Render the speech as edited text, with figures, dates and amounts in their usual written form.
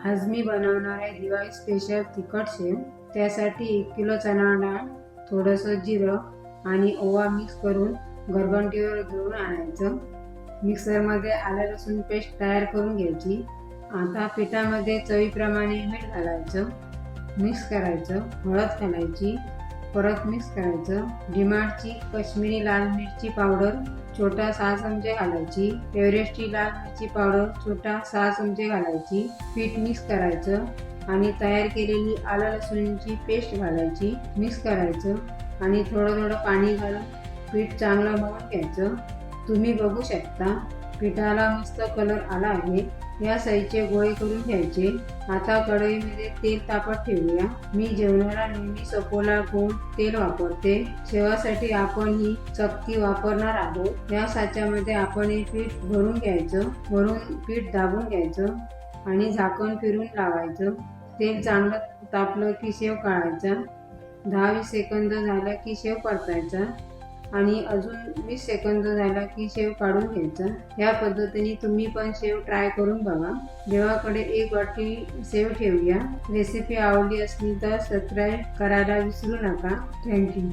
आज मी बनवणार आहे दिवाळी स्पेशल तिखट शेव। त्यासाठी 1 किलो चणा डाळ, थोडंसं जिरं आणि ओवा मिक्स करून घरघंटीवर दळून आणायचं। मिक्सरमध्ये आलं लसूण पेस्ट तयार करून घ्यायची। आता पिठामध्ये चवीप्रमाणे मीठ घालायचं, मिक्स करायचं, हळद घालायची, परत मिक्स करायचं। डिमार्टची काश्मीरी लाल मिरची पावडर छोटा 6 चमचे घालायची, एव्हरेस्टची लाल मिरची पावडर छोटा 6 चमचे घालायची। पीठ मिक्स करायचं आणि तयार केलेली आलं लसूणची पेस्ट घालायची, मिक्स करायचं आणि थोडं थोडं पाणी घालून पीठ चांगलं मळून घ्यायचं। तुम्ही बघू शकता पिठाला मस्त कलर आला आहे। या साईजचे गोळे करून घ्यायचे। आता कढईमध्ये तेल तापत ठेवूया। मी जेवणाला नेहमी सपोला गोड तेल वापरते। शेवासाठी आपण ही चक्की वापरणार आहोत। या साच्यामध्ये आपण हे पीठ भरून घ्यायचं, वरून पीठ दाबून घ्यायचं आणि झाकण फिरून लावायचं। तेल चांगलं तापलं की शेव काढायचा। 10-20 सेकंद झाला की शेव परतायचा आणि अजून 20 सेकंद झाला की शेव काढून घ्यायचा। या पद्धतीने तुम्ही पण शेव ट्राय करून बघा। देवाकडे 1 वाटी शेव ठेवूया। रेसिपी आवडली असली तर सबस्क्राईब करायला विसरू नका। थँक्यू।